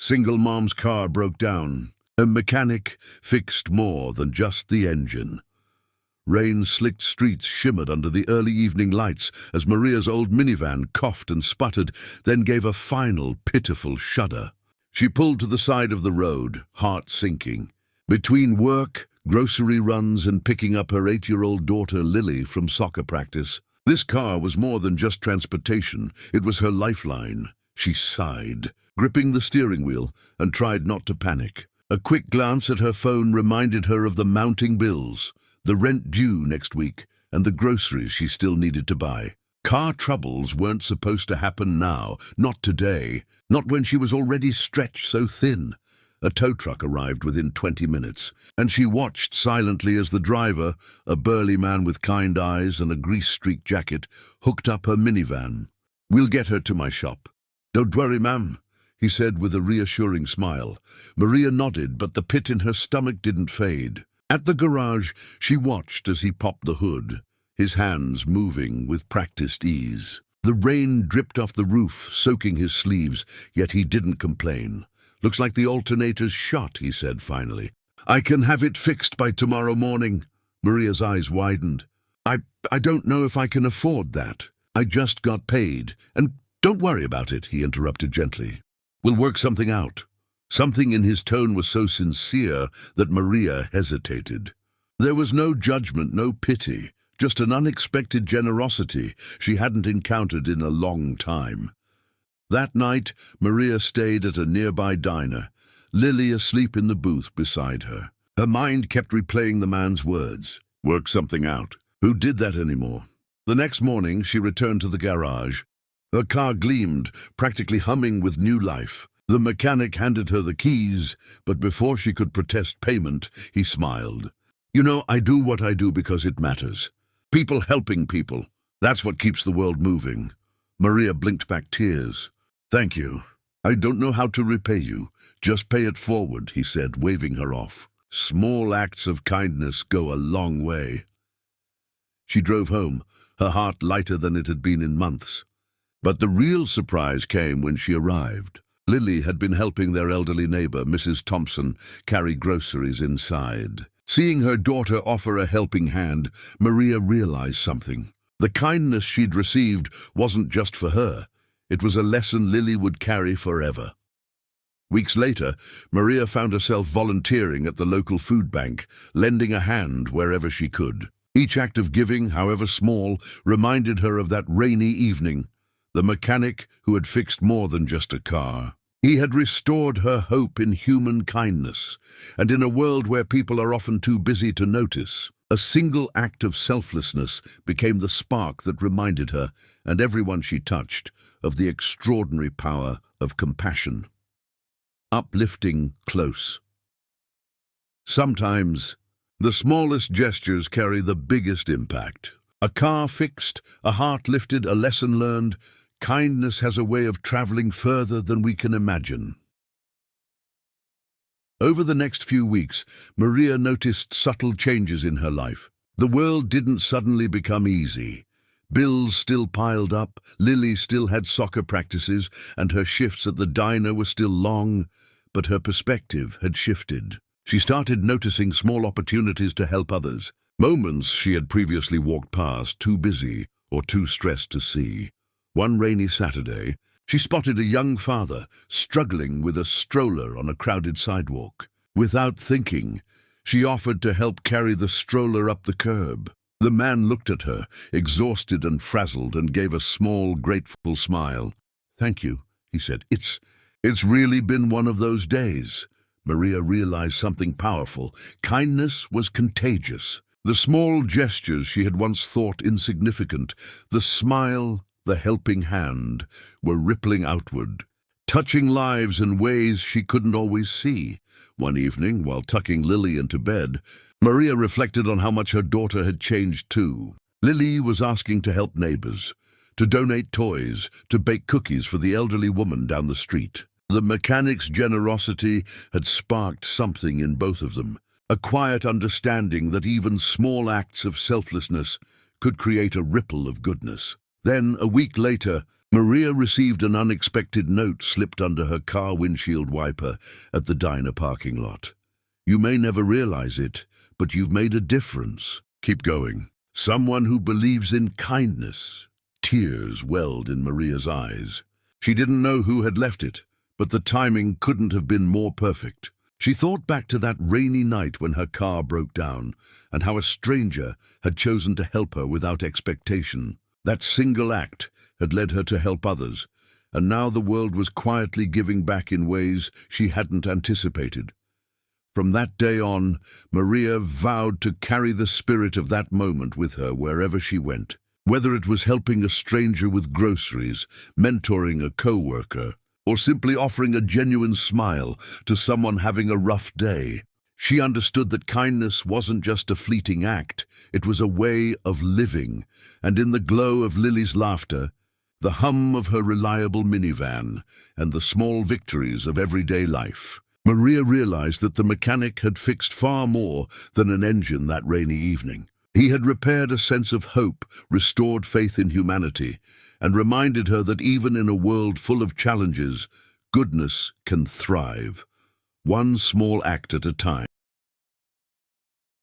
Single mom's car broke down. A mechanic fixed more than just the engine. Rain-slicked streets shimmered under the early evening lights as Maria's old minivan coughed and sputtered, then gave a final, pitiful shudder. She pulled to the side of the road, heart sinking. Between work, grocery runs, and picking up her 8-year-old daughter Lily from soccer practice, this car was more than just transportation. It was her lifeline. She sighed, gripping the steering wheel, and tried not to panic. A quick glance at her phone reminded her of the mounting bills, the rent due next week, and the groceries she still needed to buy. Car troubles weren't supposed to happen now, not today, not when she was already stretched so thin. A tow truck arrived within 20 minutes, and she watched silently as the driver, a burly man with kind eyes and a grease-streaked jacket, hooked up her minivan. "We'll get her to my shop." "Don't worry, ma'am," he said with a reassuring smile. Maria nodded, but the pit in her stomach didn't fade. At the garage, she watched as he popped the hood, his hands moving with practiced ease. The rain dripped off the roof, soaking his sleeves, yet he didn't complain. "Looks like the alternator's shot," he said finally. "I can have it fixed by tomorrow morning." Maria's eyes widened. I don't know if I can afford that. I just got paid. And don't worry about it," he interrupted gently. "We'll work something out." Something in his tone was so sincere that Maria hesitated. There was no judgment, no pity, just an unexpected generosity she hadn't encountered in a long time. That night, Maria stayed at a nearby diner, Lily asleep in the booth beside her. Her mind kept replaying the man's words. Work something out. Who did that anymore? The next morning, she returned to the garage. Her car gleamed, practically humming with new life. The mechanic handed her the keys, but before she could protest payment, he smiled. "You know, I do what I do because it matters. People helping people. That's what keeps the world moving." Maria blinked back tears. "Thank you. I don't know how to repay you. Just pay it forward," he said, waving her off. Small acts of kindness go a long way. She drove home, her heart lighter than it had been in months. But the real surprise came when she arrived. Lily had been helping their elderly neighbor, Mrs. Thompson, carry groceries inside. Seeing her daughter offer a helping hand, Maria realized something. The kindness she'd received wasn't just for her. It was a lesson Lily would carry forever. Weeks later, Maria found herself volunteering at the local food bank, lending a hand wherever she could. Each act of giving, however small, reminded her of that rainy evening. The mechanic who had fixed more than just a car. He had restored her hope in human kindness, and in a world where people are often too busy to notice, a single act of selflessness became the spark that reminded her, and everyone she touched, of the extraordinary power of compassion. Uplifting close. Sometimes, the smallest gestures carry the biggest impact. A car fixed, a heart lifted, a lesson learned. Kindness has a way of traveling further than we can imagine. Over the next few weeks, Maria noticed subtle changes in her life. The world didn't suddenly become easy. Bills still piled up, Lily still had soccer practices, and her shifts at the diner were still long, but her perspective had shifted. She started noticing small opportunities to help others, moments she had previously walked past, too busy or too stressed to see. One rainy Saturday, she spotted a young father struggling with a stroller on a crowded sidewalk. Without thinking, she offered to help carry the stroller up the curb. The man looked at her, exhausted and frazzled, and gave a small, grateful smile. "Thank you," he said. It's really been one of those days." Maria realized something powerful. Kindness was contagious. The small gestures she had once thought insignificant, the smile, the helping hand, were rippling outward, touching lives in ways she couldn't always see. One evening, while tucking Lily into bed, Maria reflected on how much her daughter had changed too. Lily was asking to help neighbors, to donate toys, to bake cookies for the elderly woman down the street. The mechanic's generosity had sparked something in both of them, a quiet understanding that even small acts of selflessness could create a ripple of goodness. Then, a week later, Maria received an unexpected note slipped under her car windshield wiper at the diner parking lot. You may never realize it, but you've made a difference. Keep going. Someone who believes in kindness. Tears welled in Maria's eyes. She didn't know who had left it, but the timing couldn't have been more perfect. She thought back to that rainy night when her car broke down, and how a stranger had chosen to help her without expectation. That single act had led her to help others, and now the world was quietly giving back in ways she hadn't anticipated. From that day on, Maria vowed to carry the spirit of that moment with her wherever she went. Whether it was helping a stranger with groceries, mentoring a co-worker, or simply offering a genuine smile to someone having a rough day, she understood that kindness wasn't just a fleeting act, it was a way of living, and in the glow of Lily's laughter, the hum of her reliable minivan, and the small victories of everyday life, Maria realized that the mechanic had fixed far more than an engine that rainy evening. He had repaired a sense of hope, restored faith in humanity, and reminded her that even in a world full of challenges, goodness can thrive, one small act at a time.